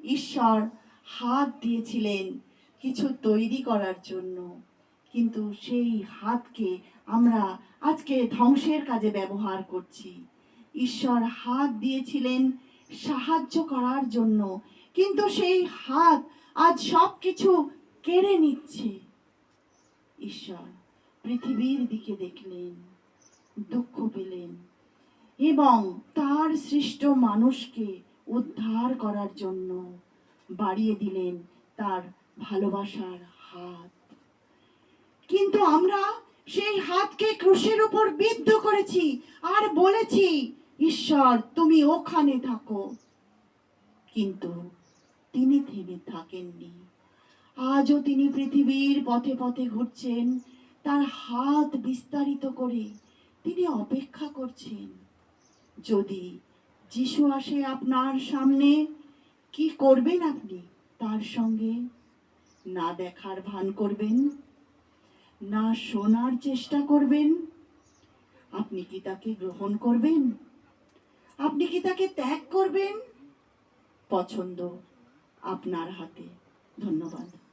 ঈশ্বর হাত দিয়েছিলেন কিছু তৈরি করার জন্য, কিন্তু সেই হাতকে আমরা আজকে ধ্বংসের কাজে ব্যবহার করছি। ঈশ্বর হাত দিয়েছিলেন সাহায্য করার জন্য, কিন্তু সেই হাত আজ সবকিছু কেড়ে নিচ্ছে। ঈশ্বর পৃথিবীর দিকে দেখলেন, দুঃখ পেলেন এবং তার সৃষ্ট মানুষকে উদ্ধার করার জন্য বাড়িয়ে দিলেন তার ভালোবাসার হাত। কিন্তু আমরা সেই হাতকে ক্রুশের উপর বিদ্ধ করেছি আর বলেছি, ঈশ্বর তুমি ওখানে থাকো। কিন্তু তিনি থেমে থাকেননি। আজও তিনি পৃথিবীর পথে পথে ঘুরছেন, তার হাত বিস্তারিত করে তিনি অপেক্ষা করছেন। যদি যিশু আসে আপনার সামনে, কি করবেন আপনি তার সঙ্গে? না দেখার ভান করবেন, না শোনার চেষ্টা করবেন? আপনি কি তাকে গ্রহণ করবেন? আপনি কি তাকে ত্যাগ করবেন? পছন্দ আপনার হাতে। ধন্যবাদ।